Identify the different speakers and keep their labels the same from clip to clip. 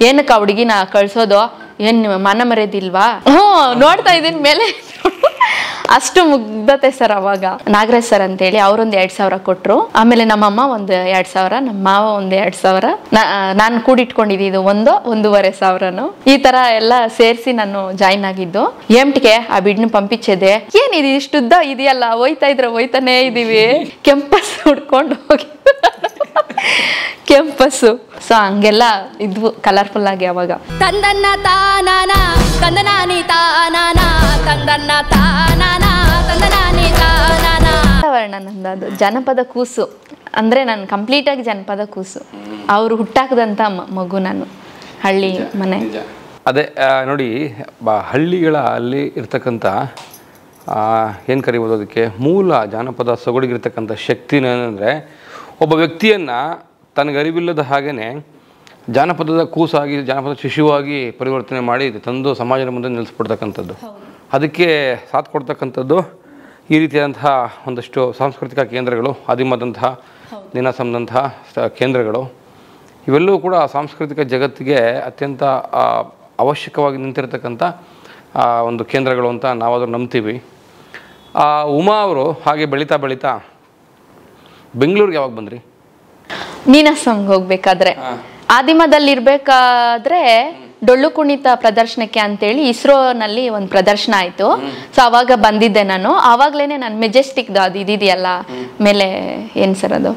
Speaker 1: ಏನಕ್ಕೆ ಆ ಹುಡುಗಿನ ಕಳ್ಸೋದು, ಏನ್ ಮನ ಮರ್ಯಾದಿಲ್ವಾ? ನೋಡ್ತಾ ಇದೀನಿ ಮೇಲೆ ಅಷ್ಟು ಮುಗ್ಧತೆ ಸರ್. ಅವಾಗ ನಾಗರಾಜ್ ಸರ್ ಅಂತೇಳಿ ಅವ್ರೊಂದು 2,000 ಕೊಟ್ರು. ಆಮೇಲೆ ನಮ್ಮಮ್ಮ ಒಂದು 2,000, ನಮ್ಮ ಮಾವ ಒಂದು 2,000, ನಾನು ಕೂಡಿಟ್ಕೊಂಡಿದ್ದು 1,500. ಈ ತರ ಎಲ್ಲ ಸೇರಿಸಿ ನಾನು ಜಾಯಿನ್ ಆಗಿದ್ದು. ಏಮ್ಟಿಗೆ ಆ ಬಿಡ್ನ ಪಂಪಿಚ್ಚದೆ, ಏನಿದು ಇಷ್ಟುದ್ದ ಇದೆಯಲ್ಲ, ಹೋಯ್ತಾ ಇದ್ರೆ ಹೋಯ್ತಾನೇ ಇದೀವಿ, ಕೆಂಪಸ್ ಹುಡ್ಕೊಂಡು ಹೋಗಿ ಕೆಂಪಸ್ಸು. ಸೊ ಹಂಗೆಲ್ಲ ಇದ್ವು ಕಲರ್ಫುಲ್ ಆಗಿ. ಅವಾಗ
Speaker 2: ತಂದನ್ನ ತಾನಾನ ತಂದನಾನಿ ತಾನಾನ ತಂದನ್ನ ತಾನಾನ ತಂದನಾನಿ ತಾನಾನ
Speaker 1: ವಾತಾವರಣ ನಂದದು ಜನಪದ ಕೂಸು ಅಂದ್ರೆ ನಾನು ಕಂಪ್ಲೀಟ್ ಆಗಿ ಜನಪದ ಕೂಸು. ಅವ್ರು ಹುಟ್ಟಾಕದಂತ ಮಗು ನಾನು, ಹಳ್ಳಿ ಮನೆ.
Speaker 3: ಅದೇ ನೋಡಿ, ಹಳ್ಳಿಗಳ ಅಲ್ಲಿ ಇರ್ತಕ್ಕಂಥ ಏನು ಕರಿಬೋದು ಅದಕ್ಕೆ, ಮೂಲ ಜಾನಪದ ಸೊಗಡಿಗಿರ್ತಕ್ಕಂಥ ಶಕ್ತಿನ ಏನಂದರೆ, ಒಬ್ಬ ವ್ಯಕ್ತಿಯನ್ನು ತನಗರಿವಿಲ್ಲದ ಹಾಗೇ ಜಾನಪದದ ಕೂಸಾಗಿ, ಜಾನಪದ ಶಿಶುವಾಗಿ ಪರಿವರ್ತನೆ ಮಾಡಿ ತಂದು ಸಮಾಜದ ಮುಂದೆ ನಿಲ್ಲಿಸ್ಬಿಡ್ತಕ್ಕಂಥದ್ದು. ಅದಕ್ಕೆ ಸಾಥ್ ಕೊಡ್ತಕ್ಕಂಥದ್ದು ಈ ರೀತಿಯಾದಂತಹ ಒಂದಷ್ಟು ಸಾಂಸ್ಕೃತಿಕ ಕೇಂದ್ರಗಳು, ಆದಿಮದಂತಹ ನೀನಾಸಂದಂತಹ ಕೇಂದ್ರಗಳು, ಇವೆಲ್ಲವೂ ಕೂಡ ಸಾಂಸ್ಕೃತಿಕ ಜಗತ್ತಿಗೆ ಅತ್ಯಂತ ಅವಶ್ಯಕವಾಗಿ ನಿಂತಿರ್ತಕ್ಕಂಥ ಒಂದು ಕೇಂದ್ರಗಳು ಅಂತ ನಾವಾದರೂ ನಂಬ್ತೀವಿ. ಉಮಾ ಅವರು ಹಾಗೆ ಬೆಳೀತಾ ಬೆಳೀತಾ ಬೆಂಗಳೂರಿಗೆ ಯಾವಾಗ ಬಂದ್ರಿ?
Speaker 1: ನೀನಾಸಂಗೆ ಹೋಗ್ಬೇಕಾದ್ರೆ, ಆದಿಮದಲ್ಲಿರ್ಬೇಕಾದ್ರೆ ಡೊಳ್ಳು ಕುಣಿತ ಪ್ರದರ್ಶನಕ್ಕೆ ಅಂತೇಳಿ ಇಸ್ರೋನಲ್ಲಿ ಒಂದು ಪ್ರದರ್ಶನ ಆಯ್ತು. ಸೊ ಅವಾಗ ಬಂದಿದ್ದೆ ನಾನು. ಆವಾಗ್ಲೇನೆ ನಾನು ಮೆಜೆಸ್ಟಿಕ್ ಅದು ಇದಿದೆಯಲ್ಲ ಮೇಲೆ, ಏನ್ ಸರ್ ಅದು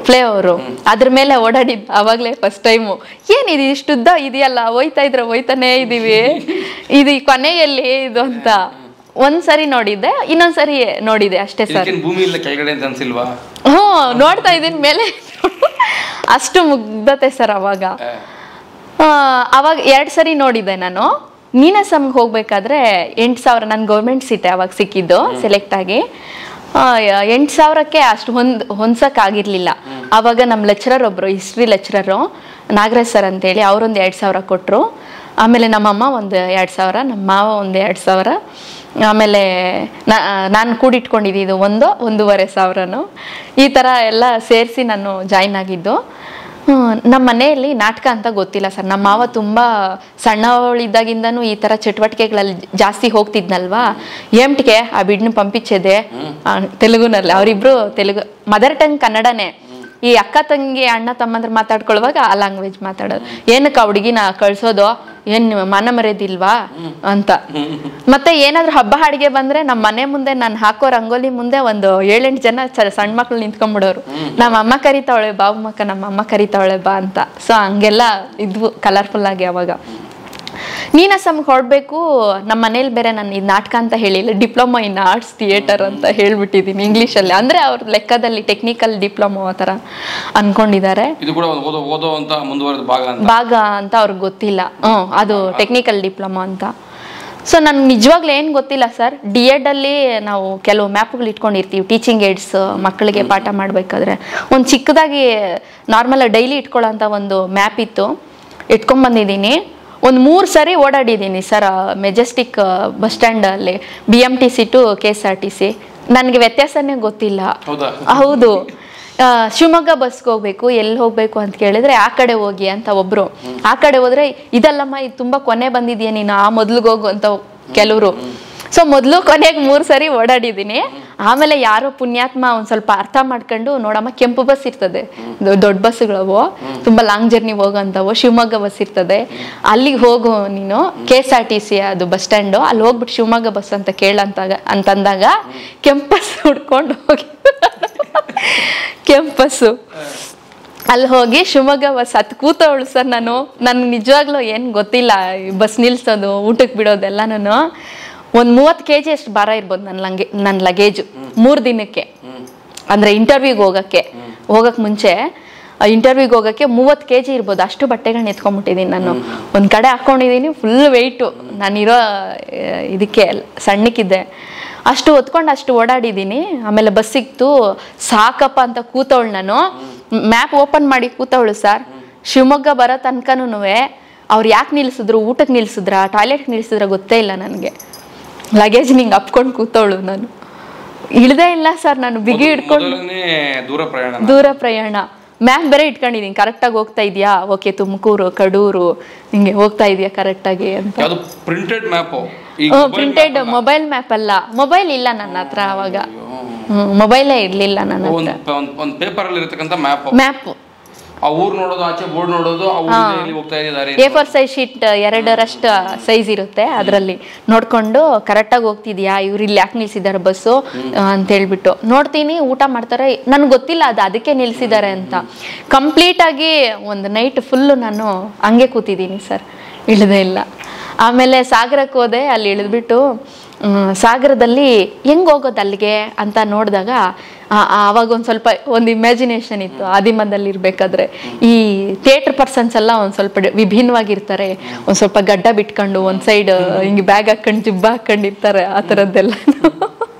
Speaker 1: ಫ್ಲೇವರು, ಅದ್ರ ಮೇಲೆ ಓಡಾಡಿದ್ ಅವಾಗ್ಲೇ ಫಸ್ಟ್ ಟೈಮು. ಏನಿದು ಇಷ್ಟುದ್ದ ಇದೆಯಲ್ಲ, ಹೋಯ್ತಾ ಇದ್ರೆ ಹೋಯ್ತಾನೇ ಇದೀವಿ, ಇದು ಕೊನೆಯಲ್ಲಿ ಇದು ಅಂತ ಒಂದ್ಸರಿ ನೋಡಿದ್ದೆ, ಇನ್ನೊಂದ್ಸರಿ ನೋಡಿದೆ ಅಷ್ಟೇ ಸರ್. ನೋಡ್ತಾ ಇದೀನಿ ಮೇಲೆ ಅಷ್ಟು ಮುಗ್ಧತೆ ಸರ್. ಅವಾಗ 2 ಸರಿ ನೋಡಿದ್ದೆ ನಾನು. ನೀನಾಸಂಗೆ ಹೋಗ್ಬೇಕಾದ್ರೆ 8,000 ನನ್ ಗೌರ್ಮೆಂಟ್ ಸೀಟ್ ಅವಾಗ ಸಿಕ್ಕಿದ್ದು, ಸೆಲೆಕ್ಟ್ ಆಗಿ. 8,000ಕ್ಕೆ ಅಷ್ಟು ಹೊಂದ್ಸಕ್ ಆಗಿರ್ಲಿಲ್ಲ. ಅವಾಗ ನಮ್ಮ ಲೆಕ್ಚರರ್ ಒಬ್ರು, ಹಿಸ್ಟ್ರಿ ಲೆಕ್ಚರರು ನಾಗರಾಜ್ ಸರ್ ಅಂತೇಳಿ, ಅವರೊಂದು 2,000 ಕೊಟ್ರು. ಆಮೇಲೆ ನಮ್ಮಮ್ಮ ಒಂದು 2,000, ನಮ್ಮ ಮಾವ ಒಂದು 2,000. ಆಮೇಲೆ ನಾನು ಕೂಡಿಟ್ಕೊಂಡಿದ್ದು 1,500. ಈ ತರ ಎಲ್ಲ ಸೇರಿಸಿ ನಾನು ಜಾಯಿನ್ ಆಗಿದ್ದು. ನಮ್ಮ ಮನೆಯಲ್ಲಿ ನಾಟಕ ಅಂತ ಗೊತ್ತಿಲ್ಲ ಸರ್. ನಮ್ಮ ಮಾವ ತುಂಬಾ ಸಣ್ಣವಳಿದ್ದಾಗಿಂದನೂ ಈ ತರ ಚಟುವಟಿಕೆಗಳಲ್ಲಿ ಜಾಸ್ತಿ ಹೋಗ್ತಿದ್ನಲ್ವಾ. ಏಮ್ಟಿಗೆ ಆ ಬಿಡ್ನ ಪಂಪಿಚ್ಚದೆ ತೆಲುಗುನಲ್ಲಿ, ಅವರಿಬ್ರು ತೆಲುಗು, ಮದರ್ ಟಂಗ್ ಕನ್ನಡನೇ. ಈ ಅಕ್ಕ ತಂಗಿ ಅಣ್ಣ ತಮ್ಮಂದ್ರ ಮಾತಾಡ್ಕೊಳ್ಳುವಾಗ ಆ ಲ್ಯಾಂಗ್ವೇಜ್ ಮಾತಾಡೋದು. ಏನಕ್ಕೆ ಆ ಹುಡುಗಿನ ಕಳ್ಸೋದು, ಏನ್ ಮನ ಮರ್ಯಾದಿಲ್ವಾ ಅಂತ. ಮತ್ತೆ ಏನಾದ್ರು ಹಬ್ಬ ಹಾಡಿಗೆ ಬಂದ್ರೆ ನಮ್ಮ ಮನೆ ಮುಂದೆ ನಾನು ಹಾಕೋ ರಂಗೋಲಿ ಮುಂದೆ ಒಂದು 7-8 ಜನ ಸಣ್ಣ ಮಕ್ಳು ನಿಂತ್ಕೊಂಡ್ಬಿಡೋರು. ನಮ್ಮ ಅಮ್ಮ ಕರಿತಾವಳೆ ಬಾಬು ಮಕ್ಕ, ನಮ್ಮ ಅಮ್ಮ ಕರಿತಾವಳೆ ಬಾ ಅಂತ. ಸೊ ಹಂಗೆಲ್ಲ ಇದ್ವು ಕಲರ್ಫುಲ್ ಆಗಿ. ಅವಾಗ ನೀನಾಸಂಗೆ ಹೊರಡ್ಬೇಕು. ನಮ್ಮ ಮನೇಲಿ ಬೇರೆ ನಾನು ಇದು ನಾಟಕ ಅಂತ ಹೇಳಿಲ್ಲ, ಡಿಪ್ಲೊಮಾ ಇನ್ ಆರ್ಟ್ಸ್ ಥಿಯೇಟರ್ ಅಂತ ಹೇಳ್ಬಿಟ್ಟಿದ್ದೀನಿ ಇಂಗ್ಲೀಷಲ್ಲಿ. ಅಂದ್ರೆ ಅವ್ರ ಲೆಕ್ಕದಲ್ಲಿ ಟೆಕ್ನಿಕಲ್ ಡಿಪ್ಲೊಮಾ ಆ ಥರ ಅನ್ಕೊಂಡಿದ್ದಾರೆ. ಭಾಗ ಅಂತ ಅವ್ರಿಗೆ ಗೊತ್ತಿಲ್ಲ. ಅದು ಟೆಕ್ನಿಕಲ್ ಡಿಪ್ಲೊಮಾ ಅಂತ. ಸೊ ನನ್ಗೆ ನಿಜವಾಗ್ಲೂ ಏನು ಗೊತ್ತಿಲ್ಲ ಸರ್. D.Ed ಅಲ್ಲಿ ನಾವು ಕೆಲವು ಮ್ಯಾಪ್ಗಳು ಇಟ್ಕೊಂಡಿರ್ತೀವಿ, ಟೀಚಿಂಗ್ ಏಡ್ಸ್ ಮಕ್ಕಳಿಗೆ ಪಾಠ ಮಾಡಬೇಕಾದ್ರೆ. ಒಂದು ಚಿಕ್ಕದಾಗಿ ನಾರ್ಮಲ್ ಡೈಲಿ ಇಟ್ಕೊಳ್ಳೋಂಥ ಒಂದು ಮ್ಯಾಪ್ ಇತ್ತು, ಇಟ್ಕೊಂಡ್ಬಂದಿದ್ದೀನಿ. ಒಂದು 3 ಸರಿ ಓಡಾಡಿದ್ದೀನಿ ಸರ್ ಮೆಜೆಸ್ಟಿಕ್ ಬಸ್ ಸ್ಟ್ಯಾಂಡ್ ಅಲ್ಲಿ, BMTC ಟು KSRTC. ನನಗೆ ವ್ಯತ್ಯಾಸನೇ ಗೊತ್ತಿಲ್ಲ. ಹೌದು, ಶಿವಮೊಗ್ಗ ಬಸ್ಗೆ ಹೋಗ್ಬೇಕು, ಎಲ್ಲಿ ಹೋಗ್ಬೇಕು ಅಂತ ಕೇಳಿದ್ರೆ ಆ ಕಡೆ ಹೋಗಿ ಅಂತ ಒಬ್ರು, ಆ ಕಡೆ ಹೋದ್ರೆ ಇದಲ್ಲಮ್ಮ ಇದು ತುಂಬಾ ಕೊನೆ ಬಂದಿದ್ಯಾ ನೀನು, ಆ ಮೊದ್ಲಿಗೆ ಹೋಗು ಅಂತ ಕೆಲವರು. ಸೊ ಮೊದಲು ಕೊನೆಗೆ 3 ಸರಿ ಓಡಾಡಿದ್ದೀನಿ. ಆಮೇಲೆ ಯಾರೋ ಪುಣ್ಯಾತ್ಮ ಒಂದ್ ಸ್ವಲ್ಪ ಅರ್ಥ ಮಾಡ್ಕೊಂಡು, ನೋಡಮ್ಮ ಕೆಂಪು ಬಸ್ ಇರ್ತದೆ, ದೊಡ್ಡ ಬಸ್ಗಳವು ತುಂಬಾ ಲಾಂಗ್ ಜರ್ನಿ ಹೋಗೋಂಥವು, ಶಿವಮೊಗ್ಗ ಬಸ್ ಇರ್ತದೆ, ಅಲ್ಲಿಗೆ ಹೋಗು ನೀನು, KSRTC ಅದು ಬಸ್ ಸ್ಟ್ಯಾಂಡು, ಅಲ್ಲಿ ಹೋಗ್ಬಿಟ್ಟು ಶಿವಮೊಗ್ಗ ಬಸ್ ಅಂತ ಅಂತಂದಾಗ ಕೆಂಪಸ್ ಹುಡ್ಕೊಂಡು ಹೋಗಿ ಕೆಂಪಸ್ಸು ಅಲ್ಲಿ ಹೋಗಿ ಶಿವಮೊಗ್ಗ ಬಸ್ ಹತ್ತು ಕೂತವಳು ಸರ್. ನನ್ಗೆ ನಿಜವಾಗ್ಲೂ ಏನು ಗೊತ್ತಿಲ್ಲ ಬಸ್ ನಿಲ್ಸೋದು, ಊಟಕ್ಕೆ ಬಿಡೋದೆಲ್ಲ. ನಾನು ಒಂದು 30 kg ಅಷ್ಟು ಭಾರ ಇರ್ಬೋದು ನನ್ನ ಲಗೇಜು 3 ದಿನಕ್ಕೆ. ಅಂದರೆ ಇಂಟರ್ವ್ಯೂಗೆ ಹೋಗಕ್ಕೆ ಮುಂಚೆ ಇಂಟರ್ವ್ಯೂಗೆ ಹೋಗೋಕ್ಕೆ 30 kg ಇರ್ಬೋದು, ಅಷ್ಟು ಬಟ್ಟೆಗಳನ್ನ ಎತ್ಕೊಂಡ್ಬಿಟ್ಟಿದ್ದೀನಿ ನಾನು. ಒಂದು ಕಡೆ ಹಾಕ್ಕೊಂಡಿದ್ದೀನಿ, ಫುಲ್ ವೆಯ್ಟು, ನಾನಿರೋ ಇದಕ್ಕೆ ಸಣ್ಣಕ್ಕಿದ್ದೆ, ಅಷ್ಟು ಹೊತ್ಕೊಂಡು ಅಷ್ಟು ಓಡಾಡಿದ್ದೀನಿ. ಆಮೇಲೆ ಬಸ್ ಸಿಕ್ತು, ಸಾಕಪ್ಪ ಅಂತ ಕೂತವಳು ನಾನು. ಮ್ಯಾಪ್ ಓಪನ್ ಮಾಡಿ ಕೂತವಳು ಸರ್. ಶಿವಮೊಗ್ಗ ಬರೋ ತನಕನೂ ಅವ್ರು ಯಾಕೆ ನಿಲ್ಸಿದ್ರು, ಊಟಕ್ಕೆ ನಿಲ್ಸಿದ್ರ, ಟಾಯ್ಲೆಟ್ಗೆ ನಿಲ್ಸಿದ್ರ ಗೊತ್ತೇ ಇಲ್ಲ ನನಗೆ. ಲಗೇಜ್ ನಿಂಗೆ ಅಪ್ಕೊಂಡು ಕೂತವಳು. ನಾನು ಇಳ್ದೇ ಇಲ್ಲ ಸರ್, ನಾನು ಬಿಗಿ ಹಿಡ್ಕೊಂಡು ದೂರ ಪ್ರಯಾಣ. ಮ್ಯಾಪ್ ಬೇರೆ ಇಟ್ಕೊಂಡಿದ್ದೀನಿ, ಕರೆಕ್ಟಾಗಿ ಹೋಗ್ತಾ ಇದೆಯಾ, ಓಕೆ ತುಮಕೂರು ಕಡೂರು ಹಿಂಗೆ ಹೋಗ್ತಾ ಇದೆಯಾ ಕರೆಕ್ಟಾಗಿ ಅಂತ.
Speaker 3: Printed map?
Speaker 1: Printed mobile map ಅಲ್ಲ, ಮೊಬೈಲ್ ಇಲ್ಲ ನನ್ನ ಹತ್ರ ಅವಾಗ, ಮೊಬೈಲೇ ಇರಲಿಲ್ಲ ನನ್ನ ಹತ್ರ.
Speaker 3: ಒಂದು ಪೇಪರಲ್ಲಿ ಇರತಕ್ಕಂಥ ಮ್ಯಾಪ್, ಆ ಊರು ನೋಡೋದು, ಆಚೆ ಬೋರ್ಡ್ ನೋಡೋದು, ಹೋಗ್ತಾ ಇದ್ದಾರೆ.
Speaker 1: A4 ಸೈಜ್ ಶೀಟ್ 2ರಷ್ಟು ಸೈಜ್ ಇರುತ್ತೆ, ಅದರಲ್ಲಿ ನೋಡ್ಕೊಂಡು ಕರೆಕ್ಟಾಗಿ ಹೋಗ್ತಿದ್ಯಾ, ಇವ್ರು ಇಲ್ಲಿ ಯಾಕೆ ನಿಲ್ಸಿದ್ದಾರೆ ಬಸ್ಸು ಅಂತ ಹೇಳ್ಬಿಟ್ಟು ನೋಡ್ತೀನಿ. ಊಟ ಮಾಡ್ತಾರೆ, ನನ್ಗೆ ಗೊತ್ತಿಲ್ಲ ಅದು ಅದಕ್ಕೆ ನಿಲ್ಸಿದ್ದಾರೆ ಅಂತ. ಕಂಪ್ಲೀಟಾಗಿ ಒಂದು ನೈಟ್ ಫುಲ್ಲು ನಾನು ಹಂಗೆ ಕೂತಿದ್ದೀನಿ ಸರ್, ಇಳಿದೇ ಇಲ್ಲ. ಆಮೇಲೆ ಸಾಗರಕ್ಕೆ ಹೋದೆ, ಅಲ್ಲಿ ಇಳಿದ್ಬಿಟ್ಟು ಸಾಗರದಲ್ಲಿ ಹೆಂಗೆ ಹೋಗೋದು ಅಲ್ಲಿಗೆ ಅಂತ ನೋಡಿದಾಗ ಆವಾಗ ಒಂದು ಸ್ವಲ್ಪ ಒಂದು ಇಮ್ಯಾಜಿನೇಷನ್ ಇತ್ತು. ಆದಿಮದಲ್ಲಿ ಇರಬೇಕಾದ್ರೆ ಈ ಥಿಯೇಟರ್ ಪರ್ಸನ್ಸ್ ಎಲ್ಲ ಒಂದು ಸ್ವಲ್ಪ ವಿಭಿನ್ನವಾಗಿರ್ತಾರೆ, ಒಂದು ಸ್ವಲ್ಪ ಗಡ್ಡ ಬಿಟ್ಕೊಂಡು ಒಂದು ಸೈಡ್ ಹಿಂಗೆ ಬ್ಯಾಗ್ ಹಾಕೊಂಡು ಜಿಬ್ಬ ಹಾಕೊಂಡಿರ್ತಾರೆ, ಆ ಥರದ್ದೆಲ್ಲ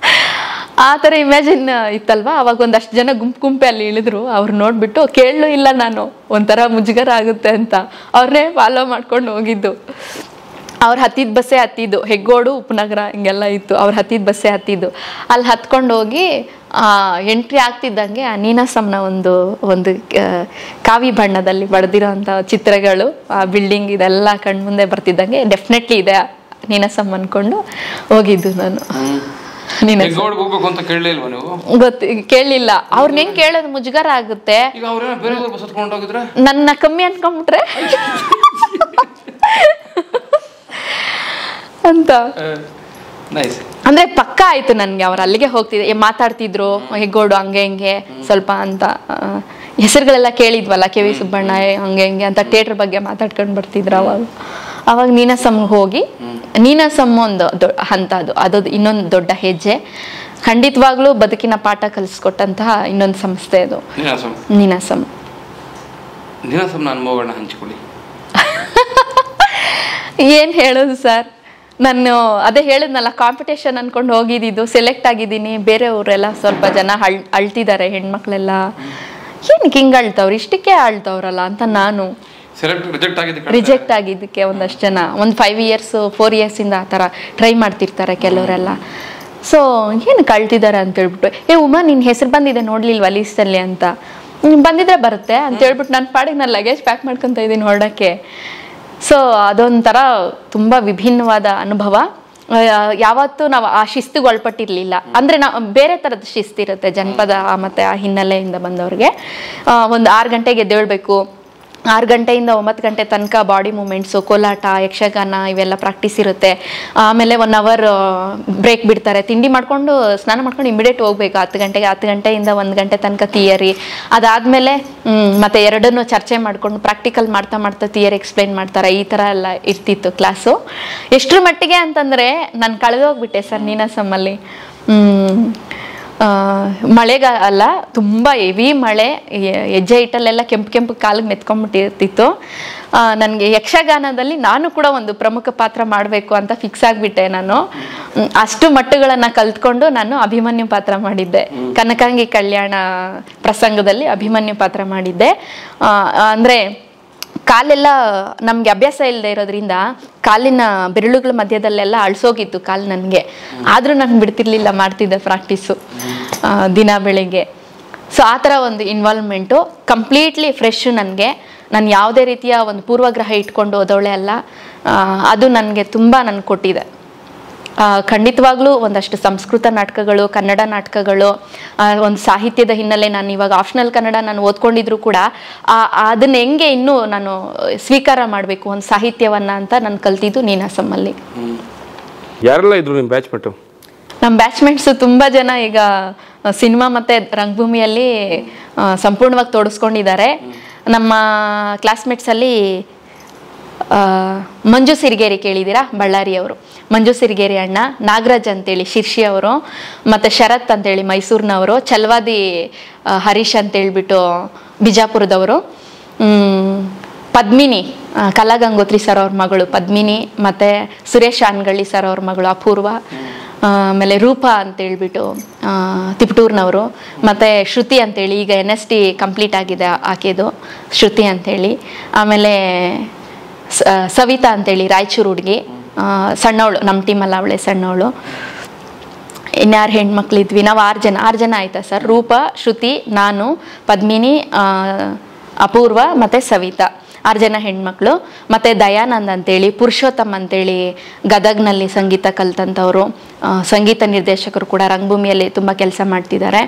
Speaker 1: ಆ ಥರ ಇಮ್ಯಾಜಿನ್ ಇತ್ತಲ್ವಾ. ಅವಾಗ ಒಂದಷ್ಟು ಜನ ಗುಂಪೆ ಅಲ್ಲಿ ಇಳಿದ್ರು. ಅವ್ರು ನೋಡ್ಬಿಟ್ಟು ಕೇಳಲು ಇಲ್ಲ, ನಾನು ಒಂಥರ ಮುಜುಗರ ಆಗುತ್ತೆ ಅಂತ ಅವ್ರನ್ನೇ ಫಾಲೋ ಮಾಡ್ಕೊಂಡು ಹೋಗಿದ್ದು. ಅವ್ರು ಹತ್ತಿದ ಬಸ್ಸೇ ಹತ್ತಿದ್ದು, ಹೆಗ್ಗೋಡು ಉಪನಗರ ಹಿಂಗೆಲ್ಲ ಇತ್ತು, ಅವ್ರು ಹತ್ತಿದ ಬಸ್ಸೇ ಹತ್ತಿದ್ದು. ಅಲ್ಲಿ ಹತ್ಕೊಂಡು ಹೋಗಿ ಎಂಟ್ರಿ ಆಗ್ತಿದ್ದಂಗೆ ಆ ನೀನಾಸಂನ ಒಂದು ಕಾವಿ ಬಣ್ಣದಲ್ಲಿ ಬಡ್ದಿರೋಂಥ ಚಿತ್ರಗಳು, ಆ ಬಿಲ್ಡಿಂಗ್ ಇದೆಲ್ಲ ಕಣ್ಮುಂದೆ ಬರ್ತಿದ್ದಂಗೆ ಡೆಫಿನೆಟ್ಲಿ ಇದೆ ನೀನಾಸಂ ಅನ್ಕೊಂಡು ಹೋಗಿದ್ದು ನಾನು. ಗೊತ್ತು ಕೇಳಲಿಲ್ಲ, ಅವ್ರನ್ನ ಹೆಂಗ್ ಕೇಳೋದು ಮುಜುಗರ ಆಗುತ್ತೆ, ನನ್ನ ಕಮ್ಮಿ ಅನ್ಕೊಂಡ್ಬಿಟ್ರೆ ಅಂತ. ಅಂದ್ರೆ ಪಕ್ಕ ಆಯ್ತು ನನ್ಗೆ, ಅವ್ರು ಅಲ್ಲಿಗೆ ಹೋಗ್ತಿದ್ದೆ, ಮಾತಾಡ್ತಿದ್ರು ಹೆಗ್ಗೋಡು ಹಂಗೆ ಹಿಂಗೆ ಸ್ವಲ್ಪ ಅಂತ, ಹೆಸರುಗಳೆಲ್ಲ ಕೇಳಿದ್ವಲ್ಲ, ಕೆ ವಿ ಸುಬ್ಬಣ್ಣ ಹಂಗೆ ಹಿಂಗೆ ಅಂತ ಥಿಯೇಟರ್ ಬಗ್ಗೆ ಮಾತಾಡ್ಕೊಂಡು ಬರ್ತಿದ್ರು. ಅವಾಗ ನೀನಾಸಂಗೆ ಹೋಗಿ, ನೀನಾಸಂ ಒಂದು ಹಂತ, ಅದು ಇನ್ನೊಂದು ದೊಡ್ಡ ಹೆಜ್ಜೆ. ಖಂಡಿತವಾಗ್ಲೂ ಬದುಕಿನ ಪಾಠ ಕಲಿಸ್ಕೊಟ್ಟಂತಹ ಇನ್ನೊಂದು ಸಂಸ್ಥೆ ಅದು ನೀನಾಸಂ.
Speaker 3: ಅನುಭವಗಳನ್ನ ಹಂಚಿಕೊಳ್ಳಿ.
Speaker 1: ಏನ್ ಹೇಳೋದು ಸರ್, ನಾನು ಅದೇ ಹೇಳಿದ್ನಲ್ಲ, ಕಾಂಪಿಟೇಷನ್ ಅನ್ಕೊಂಡು ಹೋಗಿದ್ದು, ಸೆಲೆಕ್ಟ್ ಆಗಿದ್ದೀನಿ. ಬೇರೆಯವರೆಲ್ಲ ಸ್ವಲ್ಪ ಜನ ಅಳ್ತಿದ್ದಾರೆ, ಹೆಣ್ಮಕ್ಳೆಲ್ಲ ಏನಕ್ಕೆ ಹಿಂಗೆ ಅಳ್ತವ್ರು, ಇಷ್ಟಕ್ಕೆ ಅಳ್ತವ್ರಲ್ಲ ಅಂತ ನಾನು ರಿಜೆಕ್ಟ್ ಆಗಿದ್ದಕ್ಕೆ ಒಂದಷ್ಟು ಜನ ಒಂದು 5 ಇಯರ್ಸ್ 4 ಇಯರ್ಸಿಂದ ಆ ಥರ ಟ್ರೈ ಮಾಡ್ತಿರ್ತಾರೆ ಕೆಲವರೆಲ್ಲ. ಸೊ ಏನು ಕಳ್ತಿದ್ದಾರೆ ಅಂತ ಹೇಳ್ಬಿಟ್ಟು, ಉಮಾ ನಿನ್ನ ಹೆಸರು ಬಂದಿದೆ ನೋಡ್ಲಿಲ್ವಾ ಲೀಸ್ಟಲ್ಲಿ ಅಂತ, ಬಂದಿದ್ರೆ ಬರುತ್ತೆ ಅಂತ ಹೇಳ್ಬಿಟ್ಟು ನನ್ನ ಪಾಡಿಗೆ ನಾನು ಲಗೇಜ್ ಪ್ಯಾಕ್ ಮಾಡ್ಕೊತಾ ಇದ್ದೀನಿ ಹೊರಡಕ್ಕೆ. ಸೊ ಅದೊಂಥರ ತುಂಬ ವಿಭಿನ್ನವಾದ ಅನುಭವ. ಯಾವತ್ತೂ ನಾವು ಆ ಶಿಸ್ತಿಗೆ ಒಳಪಟ್ಟಿರಲಿಲ್ಲ. ಅಂದರೆ ನಾವು ಬೇರೆ ಥರದ ಶಿಸ್ತಿರುತ್ತೆ ಜನಪದ ಮತ್ತು ಆ ಹಿನ್ನೆಲೆಯಿಂದ ಬಂದವ್ರಿಗೆ. ಒಂದು 6 ಗಂಟೆಗೆ ಎದ್ದೇಳಬೇಕು, 6 ಗಂಟೆಯಿಂದ 9 ಗಂಟೆ ತನಕ ಬಾಡಿ ಮೂಮೆಂಟ್ಸು, ಕೋಲಾಟ, ಯಕ್ಷಗಾನ ಇವೆಲ್ಲ ಪ್ರಾಕ್ಟೀಸ್ ಇರುತ್ತೆ. ಆಮೇಲೆ 1 ಅವರ್ ಬ್ರೇಕ್ ಬಿಡ್ತಾರೆ, ತಿಂಡಿ ಮಾಡಿಕೊಂಡು ಸ್ನಾನ ಮಾಡ್ಕೊಂಡು ಇಮಿಡಿಯೇಟ್ ಹೋಗ್ಬೇಕು 10 ಗಂಟೆಗೆ. 10 ಗಂಟೆಯಿಂದ 1 ಗಂಟೆ ತನಕ ಥಿಯರಿ, ಅದಾದಮೇಲೆ ಮತ್ತೆ ಎರಡನ್ನೂ ಚರ್ಚೆ ಮಾಡಿಕೊಂಡು ಪ್ರಾಕ್ಟಿಕಲ್ ಮಾಡ್ತಾ ಥಿಯರಿ ಎಕ್ಸ್ಪ್ಲೈನ್ ಮಾಡ್ತಾರೆ. ಈ ಥರ ಎಲ್ಲ ಇರ್ತಿತ್ತು ಕ್ಲಾಸು. ಎಷ್ಟರ ಮಟ್ಟಿಗೆ ಅಂತಂದರೆ ನಾನು ಕಳೆದೋಗ್ಬಿಟ್ಟೆ ಸರ್ ನೀನಾಸಂಲ್ಲಿ. ಮಳೆಗಾಲ ತುಂಬ ಹೆವಿ ಮಳೆ, ಹೆಜ್ಜೆ ಇಟ್ಟಲ್ಲೆಲ್ಲ ಕೆಂಪು ಕಾಲಿಗೆ ಮೆತ್ಕೊಂಡ್ಬಿಟ್ಟಿರ್ತಿತ್ತು. ನನಗೆ ಯಕ್ಷಗಾನದಲ್ಲಿ ನಾನು ಕೂಡ ಒಂದು ಪ್ರಮುಖ ಪಾತ್ರ ಮಾಡಬೇಕು ಅಂತ ಫಿಕ್ಸ್ ಆಗಿಬಿಟ್ಟೆ ನಾನು. ಅಷ್ಟು ಮಟ್ಟುಗಳನ್ನು ಕಲ್ತ್ಕೊಂಡು ನಾನು ಅಭಿಮನ್ಯು ಪಾತ್ರ ಮಾಡಿದ್ದೆ. ಕನಕಾಂಗಿ ಕಲ್ಯಾಣ ಪ್ರಸಂಗದಲ್ಲಿ ಅಭಿಮನ್ಯು ಪಾತ್ರ ಮಾಡಿದ್ದೆ. ಅಂದರೆ ಕಾಲೆಲ್ಲ ನಮಗೆ ಅಭ್ಯಾಸ ಇಲ್ಲದೆ ಇರೋದ್ರಿಂದ ಕಾಲಿನ ಬೆರಳುಗಳ ಮಧ್ಯದಲ್ಲೆಲ್ಲ ಅಳ್ಸೋಗಿತ್ತು ಕಾಲು ನನಗೆ. ಆದರೂ ನಾನು ಬಿಡ್ತಿರ್ಲಿಲ್ಲ, ಮಾಡ್ತಿದ್ದೆ ಪ್ರಾಕ್ಟೀಸು ದಿನ ಬೆಳಿಗ್ಗೆ. ಸೊ ಆ ಥರ ಒಂದು ಇನ್ವಾಲ್ವ್ಮೆಂಟು ಕಂಪ್ಲೀಟ್ಲಿ ಫ್ರೆಶ್ ನನಗೆ. ನಾನು ಯಾವುದೇ ರೀತಿಯ ಒಂದು ಪೂರ್ವಗ್ರಹ ಇಟ್ಕೊಂಡು ಓದೋಳೆ ಅಲ್ಲ. ಅದು ನನಗೆ ತುಂಬ ನನಗೆ ಕೊಟ್ಟಿದೆ. ಖಂಡಿತವಾಗ್ಲೂ ಒಂದಷ್ಟು ಸಂಸ್ಕೃತ ನಾಟಕಗಳು, ಕನ್ನಡ ನಾಟಕಗಳು, ಒಂದು ಸಾಹಿತ್ಯದ ಹಿನ್ನೆಲೆ, ನಾನು ಇವಾಗ ಆಪ್ಷನಲ್ ಕನ್ನಡ ನಾನು ಓದ್ಕೊಂಡಿದ್ರು ಕೂಡ ಅದನ್ನ ಹೆಂಗೆ ಇನ್ನೂ ನಾನು ಸ್ವೀಕಾರ ಮಾಡಬೇಕು ಒಂದು ಸಾಹಿತ್ಯವನ್ನು ಅಂತ ನಾನು ಕಲ್ತಿದ್ದು ನೀನಾಸಂಲ್ಲಿ.
Speaker 3: ಯಾರೆಲ್ಲ ಇದ್ರು ನಿಮ್ಮ ಬ್ಯಾಚ್ಮೆಂಟು?
Speaker 1: ನಮ್ಮ ಬ್ಯಾಚ್ಮೆಂಟ್ಸು ತುಂಬ ಜನ ಈಗ ಸಿನಿಮಾ ಮತ್ತು ರಂಗಭೂಮಿಯಲ್ಲಿ ಸಂಪೂರ್ಣವಾಗಿ ತೊಡಸ್ಕೊಂಡಿದ್ದಾರೆ. ನಮ್ಮ ಕ್ಲಾಸ್ಮೇಟ್ಸಲ್ಲಿ ಮಂಜು ಸಿರಿಗೇರಿ ಕೇಳಿದ್ದೀರಾ, ಬಳ್ಳಾರಿಯವರು. ಮಂಜು ಸಿರಿಗೇರಿ ಅಣ್ಣ, ನಾಗರಾಜ್ ಅಂತೇಳಿ ಶಿರ್ಷಿ ಅವರು, ಮತ್ತು ಶರತ್ ಅಂತೇಳಿ ಮೈಸೂರಿನವರು, ಚಲ್ವಾದಿ ಹರೀಶ್ ಅಂತೇಳ್ಬಿಟ್ಟು ಬಿಜಾಪುರದವರು, ಪದ್ಮಿನಿ ಕಲಾ ಗಂಗೋತ್ರಿ ಸರ್ ಅವ್ರ ಮಗಳು ಪದ್ಮಿನಿ, ಮತ್ತು ಸುರೇಶ್ ಆನ್ಗಳ್ಳಿ ಸರ್ ಅವ್ರ ಮಗಳು ಅಪೂರ್ವ, ಆಮೇಲೆ ರೂಪಾ ಅಂತೇಳ್ಬಿಟ್ಟು ತಿಪಟೂರ್ನವರು, ಮತ್ತು ಶ್ರುತಿ ಅಂತೇಳಿ ಈಗ NST ಕಂಪ್ಲೀಟ್ ಆಗಿದೆ ಆಕೆದು, ಶ್ರುತಿ ಅಂತೇಳಿ. ಆಮೇಲೆ ಸವಿತಾ ಅಂತೇಳಿ ರಾಯಚೂರು ಹುಡುಗಿ, ಸಣ್ಣವಳು, ನಮ್ಮ ಟೀಮಲ್ಲ ಅವಳೆ ಸಣ್ಣವಳು. ಇನ್ಯಾರು ಹೆಣ್ಮಕ್ಳಿದ್ವಿ, ನಾವು 6 ಜನ ಆಯ್ತಾ ಸರ್. ರೂಪ, ಶ್ರುತಿ, ನಾನು, ಪದ್ಮಿನಿ, ಅಪೂರ್ವ ಮತ್ತು ಸವಿತಾ, 6 ಜನ ಹೆಣ್ಮಕ್ಳು. ಮತ್ತು ದಯಾನಂದ್ ಅಂತೇಳಿ, ಪುರುಷೋತ್ತಮ್ ಅಂತೇಳಿ ಗದಗ್ನಲ್ಲಿ ಸಂಗೀತ ಕಲ್ತಂಥವ್ರು, ಸಂಗೀತ ನಿರ್ದೇಶಕರು ಕೂಡ, ರಂಗಭೂಮಿಯಲ್ಲಿ ತುಂಬ ಕೆಲಸ ಮಾಡ್ತಿದ್ದಾರೆ.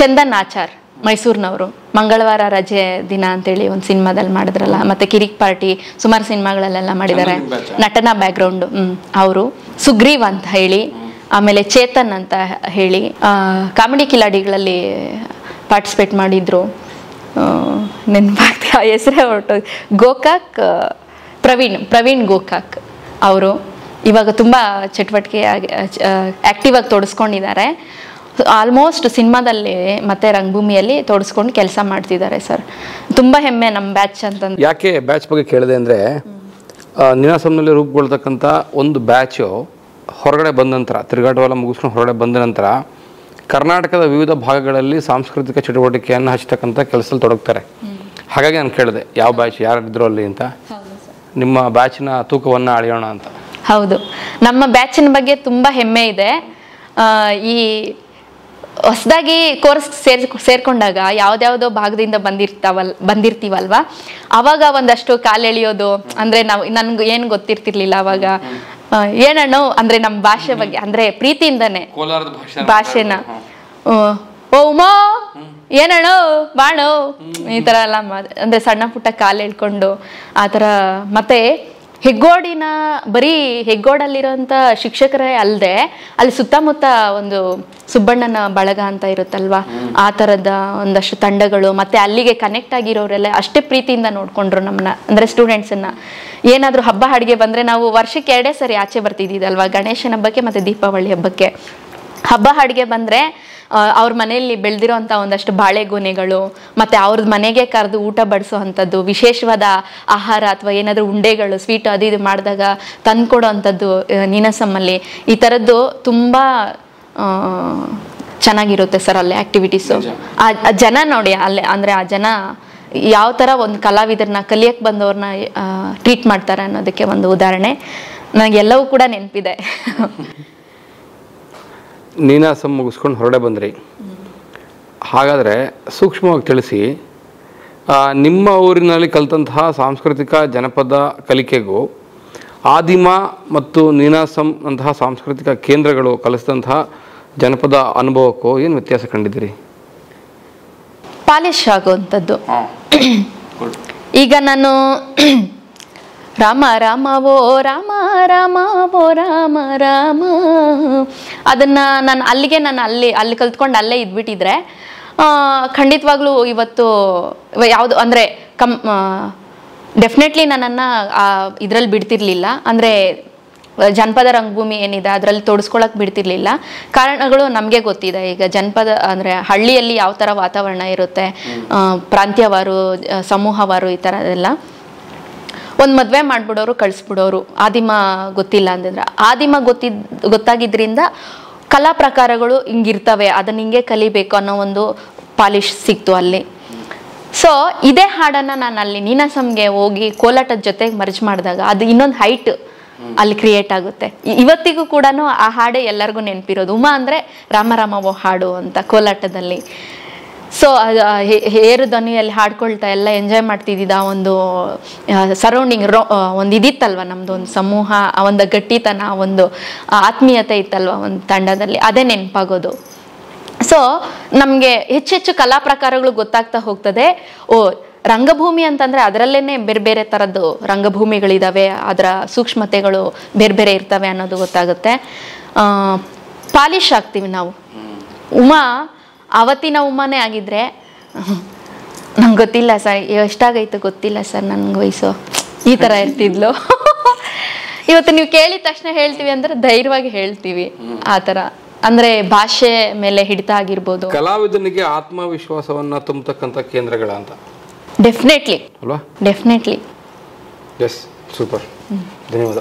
Speaker 1: ಚಂದನ್ ಆಚಾರ್ ಮೈಸೂರಿನವರು, ಮಂಗಳವಾರ ರಜೆ ದಿನ ಅಂತೇಳಿ ಒಂದು ಸಿನಿಮಾದಲ್ಲಿ ಮಾಡಿದ್ರಲ್ಲ, ಮತ್ತು ಕಿರಿಕ್ ಪಾರ್ಟಿ, ಸುಮಾರು ಸಿನಿಮಾಗಳಲ್ಲೆಲ್ಲ ಮಾಡಿದ್ದಾರೆ, ನಟನಾ ಬ್ಯಾಕ್ಗ್ರೌಂಡು ಅವರು. ಸುಗ್ರೀವ್ ಅಂತ ಹೇಳಿ, ಆಮೇಲೆ ಚೇತನ್ ಅಂತ ಹೇಳಿ ಕಾಮಿಡಿ ಕಿಲಾಡಿಗಳಲ್ಲಿ ಪಾರ್ಟಿಸಿಪೇಟ್ ಮಾಡಿದ್ರು. ನೆನಪಾಗ್ತಿ ಆ ಹೆಸರೇ ಹೊರಟು. ಗೋಕಾಕ್ ಪ್ರವೀಣ್ ಗೋಕಾಕ್ ಅವರು ಇವಾಗ ತುಂಬ ಚಟುವಟಿಕೆ ಆ್ಯಕ್ಟಿವ್ ಆಗಿ ತೊಡಸ್ಕೊಂಡಿದ್ದಾರೆ. ಆಲ್ಮೋಸ್ಟ್ ಸಿನಿಮಾದಲ್ಲಿ ಮತ್ತೆ ರಂಗಭೂಮಿಯಲ್ಲಿ ತೋಡಿಸ್ಕೊಂಡು ಕೆಲಸ ಮಾಡ್ತಿದ್ದಾರೆ ಸರ್. ತುಂಬ ಹೆಮ್ಮೆ ನಮ್ಮ ಬ್ಯಾಚ್ ಅಂತಂದ್ರೆ.
Speaker 3: ಯಾಕೆ ಬ್ಯಾಚ್ ಬಗ್ಗೆ ಕೇಳಿದೆ ಅಂದರೆ, ನೀನಾಸಂನಲ್ಲಿ ರೂಪುಗೊಳ್ತಕ್ಕಂಥ ಒಂದು ಬ್ಯಾಚು ಹೊರಗಡೆ ಬಂದ ನಂತರ, ತಿರುಗಾಟವೆಲ್ಲ ಮುಗಿಸ್ಕೊಂಡು ಹೊರಗಡೆ ಬಂದ ನಂತರ ಕರ್ನಾಟಕದ ವಿವಿಧ ಭಾಗಗಳಲ್ಲಿ ಸಾಂಸ್ಕೃತಿಕ ಚಟುವಟಿಕೆಯನ್ನು ಹಚ್ಚತಕ್ಕಂಥ ಕೆಲಸದಲ್ಲಿ ತೊಡಗ್ತಾರೆ. ಹಾಗಾಗಿ ನಾನು ಕೇಳಿದೆ ಯಾವ ಬ್ಯಾಚ್ ಯಾರಿದ್ರು ಅಲ್ಲಿ ಅಂತ, ನಿಮ್ಮ ಬ್ಯಾಚಿನ ತೂಕವನ್ನು ಅಳೆಯೋಣ ಅಂತ.
Speaker 1: ಹೌದು, ನಮ್ಮ ಬ್ಯಾಚಿನ ಬಗ್ಗೆ ತುಂಬ ಹೆಮ್ಮೆ ಇದೆ. ಈ ಹೊಸದಾಗಿ ಕೋರ್ಸ್ ಸೇರ್ಕೊಂಡಾಗ ಯಾವ್ದ್ಯಾವುದೋ ಭಾಗದಿಂದ ಬಂದಿರ್ತೀವಲ್ವಾ, ಅವಾಗ ಒಂದಷ್ಟು ಕಾಲೆಳೆಯೋದು ಅಂದರೆ ನನ್ಗೆ ಏನು ಗೊತ್ತಿರ್ತಿರ್ಲಿಲ್ಲ ಅವಾಗ. ಏನಣ್ಣು ಅಂದರೆ ನಮ್ಮ ಭಾಷೆ ಬಗ್ಗೆ ಅಂದರೆ ಪ್ರೀತಿಯಿಂದನೇ ಭಾಷೆನ ಓ ಉಮೋ ಏನಣ್ಣು ಬಾಣು ಈ ಥರ ಎಲ್ಲ ಅಂದರೆ ಸಣ್ಣ ಪುಟ್ಟ ಕಾಲು ಎಳ್ಕೊಂಡು ಆ ಥರ. ಮತ್ತು ಹೆಗ್ಗೋಡಿನ ಬರೀ ಹೆಗ್ಗೋಡಲ್ಲಿರೋಂಥ ಶಿಕ್ಷಕರೇ ಅಲ್ಲದೆ ಅಲ್ಲಿ ಸುತ್ತಮುತ್ತ ಒಂದು ಸುಬ್ಬಣ್ಣನ ಬಳಗ ಅಂತ ಇರುತ್ತಲ್ವಾ, ಆ ಥರದ ಒಂದಷ್ಟು ತಂಡಗಳು, ಮತ್ತು ಅಲ್ಲಿಗೆ ಕನೆಕ್ಟ್ ಆಗಿರೋರೆಲ್ಲ ಅಷ್ಟೇ ಪ್ರೀತಿಯಿಂದ ನೋಡಿಕೊಂಡ್ರು ನಮ್ಮನ್ನ, ಅಂದರೆ ಸ್ಟೂಡೆಂಟ್ಸನ್ನು. ಏನಾದರೂ ಹಬ್ಬ ಅಡುಗೆ ಬಂದರೆ ನಾವು ವರ್ಷಕ್ಕೆ 2 ಸರಿ ಆಚೆ ಬರ್ತಿದ್ದಿದ್ದಲ್ವಾ, ಗಣೇಶನ ಹಬ್ಬಕ್ಕೆ ಮತ್ತು ದೀಪಾವಳಿ ಹಬ್ಬಕ್ಕೆ. ಹಬ್ಬ ಅಡುಗೆ ಬಂದರೆ ಅವ್ರ ಮನೆಯಲ್ಲಿ ಬೆಳೆದಿರೋ ಅಂಥ ಒಂದಷ್ಟು ಬಾಳೆಗೊನೆಗಳು, ಮತ್ತು ಅವ್ರದ್ದು ಮನೆಗೆ ಕರೆದು ಊಟ ಬಡಿಸೋ ಅಂಥದ್ದು, ವಿಶೇಷವಾದ ಆಹಾರ ಅಥವಾ ಏನಾದರೂ ಉಂಡೆಗಳು ಸ್ವೀಟ್ ಅದು ಇದು ಮಾಡಿದಾಗ ತಂದುಕೊಡೋ ಅಂಥದ್ದು ನೀನಾಸಮ್ಮಲ್ಲಿ. ಈ ಥರದ್ದು ತುಂಬ ಚೆನ್ನಾಗಿರುತ್ತೆ ಸರ್ ಅಲ್ಲಿ ಆ್ಯಕ್ಟಿವಿಟೀಸು. ಆ ಜನ ನೋಡಿ ಅಲ್ಲೇ, ಅಂದರೆ ಆ ಜನ ಯಾವ ಥರ ಒಂದು ಕಲಾವಿದರನ್ನ ಕಲಿಯಕ್ಕೆ ಬಂದವ್ರನ್ನ ಟ್ರೀಟ್ ಮಾಡ್ತಾರೆ ಅನ್ನೋದಕ್ಕೆ ಒಂದು ಉದಾಹರಣೆ ನನಗೆಲ್ಲವೂ ಕೂಡ ನೆನಪಿದೆ.
Speaker 3: ನೀನಾಸಂ ಮುಗಿಸ್ಕೊಂಡು ಹೊರಡೆ ಬಂದ್ರಿ, ಹಾಗಾದರೆ ಸೂಕ್ಷ್ಮವಾಗಿ ತಿಳಿಸಿ, ನಿಮ್ಮ ಊರಿನಲ್ಲಿ ಕಲಿತಂತಹ ಸಾಂಸ್ಕೃತಿಕ ಜನಪದ ಕಲಿಕೆಗೂ ಆದಿಮ ಮತ್ತು ನೀನಾಸಂ ಅಂತಹ ಸಾಂಸ್ಕೃತಿಕ ಕೇಂದ್ರಗಳು ಕಲಿಸಿದಂತಹ ಜನಪದ ಅನುಭವಕ್ಕೂ ಏನು ವ್ಯತ್ಯಾಸ ಕಂಡಿದ್ದೀರಿ?
Speaker 1: ಪಾಲಿಶ್ ಆಗುವಂಥದ್ದು. ಈಗ ನಾನು ರಾಮ ರಾಮ ಓ ರಾಮ ರಾಮ ಓ ರಾಮ ರಾಮ ಅದನ್ನು ನಾನು ಅಲ್ಲಿ ಕಲ್ತ್ಕೊಂಡು ಅಲ್ಲೇ ಇದ್ಬಿಟ್ಟಿದ್ರೆ ಖಂಡಿತವಾಗ್ಲೂ ಇವತ್ತು ಯಾವುದು ಅಂದರೆ ಡೆಫಿನೆಟ್ಲಿ ನನ್ನನ್ನು ಇದರಲ್ಲಿ ಬಿಡ್ತಿರ್ಲಿಲ್ಲ. ಅಂದರೆ ಜನಪದ ರಂಗಭೂಮಿ ಏನಿದೆ ಅದರಲ್ಲಿ ತೊಡಸ್ಕೊಳಕ್ಕೆ ಬಿಡ್ತಿರ್ಲಿಲ್ಲ. ಕಾರಣಗಳು ನಮಗೆ ಗೊತ್ತಿದೆ. ಈಗ ಜನಪದ ಅಂದರೆ ಹಳ್ಳಿಯಲ್ಲಿ ಯಾವ ಥರ ವಾತಾವರಣ ಇರುತ್ತೆ, ಪ್ರಾಂತ್ಯವಾರು, ಸಮೂಹವಾರು, ಈ ಥರದೆಲ್ಲ. ಒಂದು ಮದುವೆ ಮಾಡಿಬಿಡೋರು, ಕಳಿಸ್ಬಿಡೋರು. ಆದಿಮ ಗೊತ್ತಿಲ್ಲ ಅಂದಿದ್ರೆ, ಆದಿಮ ಗೊತ್ತಾಗಿದ್ದರಿಂದ ಕಲಾ ಪ್ರಕಾರಗಳು ಹಿಂಗಿರ್ತವೆ, ಅದನ್ನ ಹಿಂಗೆ ಕಲಿಬೇಕು ಅನ್ನೋ ಒಂದು ಪಾಲಿಶ್ ಸಿಕ್ತು ಅಲ್ಲಿ. ಸೊ ಇದೇ ಹಾಡನ್ನು ನಾನು ಅಲ್ಲಿ ನೀನಾಸಂಗೆ ಹೋಗಿ ಕೋಲಾಟದ ಜೊತೆಗೆ ಮರ್ಜ್ ಮಾಡಿದಾಗ ಅದು ಇನ್ನೊಂದು ಹೈಟ್ ಅಲ್ಲಿ ಕ್ರಿಯೇಟ್ ಆಗುತ್ತೆ. ಇವತ್ತಿಗೂ ಕೂಡ ಆ ಹಾಡೇ ಎಲ್ಲರಿಗೂ ನೆನಪಿರೋದು. ಉಮಾ ಅಂದರೆ ರಾಮ ರಾಮವೋ ಹಾಡು ಅಂತ ಕೋಲಾಟದಲ್ಲಿ. ಸೊ ಹೇರು ಧ್ವನಿಯಲ್ಲಿ ಹಾಡ್ಕೊಳ್ತಾ ಎಲ್ಲ ಎಂಜಾಯ್ ಮಾಡ್ತಿದ್ದಿದ್ದ ಒಂದು ಸರೌಂಡಿಂಗ್ ಒಂದು ಇದಿತ್ತಲ್ವ, ನಮ್ಮದು ಒಂದು ಸಮೂಹ, ಒಂದು ಗಟ್ಟಿತನ, ಒಂದು ಆತ್ಮೀಯತೆ ಇತ್ತಲ್ವ ಒಂದು ತಂಡದಲ್ಲಿ, ಅದೇ ನೆನಪಾಗೋದು. ಸೊ ನಮಗೆ ಹೆಚ್ಚೆಚ್ಚು ಕಲಾ ಪ್ರಕಾರಗಳು ಗೊತ್ತಾಗ್ತಾ ಹೋಗ್ತದೆ. ರಂಗಭೂಮಿ ಅಂತಂದರೆ ಅದರಲ್ಲೇ ಬೇರೆ ಬೇರೆ ಥರದ್ದು ರಂಗಭೂಮಿಗಳಿದ್ದಾವೆ, ಅದರ ಸೂಕ್ಷ್ಮತೆಗಳು ಬೇರೆ ಬೇರೆ ಇರ್ತವೆ ಅನ್ನೋದು ಗೊತ್ತಾಗುತ್ತೆ. ಪಾಲಿಶ್ ಆಗ್ತೀವಿ ನಾವು. ಉಮಾ ಅವತ್ತಿನ ಉಮಾನೇ ಆಗಿದ್ರೆ ನಂಗೆ ಗೊತ್ತಿಲ್ಲ ಸರ್, ಎಷ್ಟಾಗೈತು ಗೊತ್ತಿಲ್ಲ ಸರ್, ನನಗೆ ವಯಸ್ಸು ಈ ಥರ ಇರ್ತಿದ್ಲು. ಇವತ್ತು ನೀವು ಕೇಳಿದ ತಕ್ಷಣ ಹೇಳ್ತೀವಿ ಅಂದರೆ ಧೈರ್ಯವಾಗಿ ಹೇಳ್ತೀವಿ. ಆ ಥರ ಅಂದರೆ ಭಾಷೆ ಮೇಲೆ ಹಿಡಿತ ಆಗಿರ್ಬೋದು.
Speaker 3: ಕಲಾವಿದನಿಗೆ ಆತ್ಮವಿಶ್ವಾಸವನ್ನು ತುಂಬತಕ್ಕಂಥ ಕೇಂದ್ರಗಳ ಅಂತ.
Speaker 1: ಡೆಫಿನೆಟ್ಲಿ
Speaker 3: ಅಲ್ವಾ?
Speaker 1: ಡೆಫಿನೆಟ್ಲಿ.
Speaker 3: ಎಸ್, ಸೂಪರ್, ಧನ್ಯವಾದ.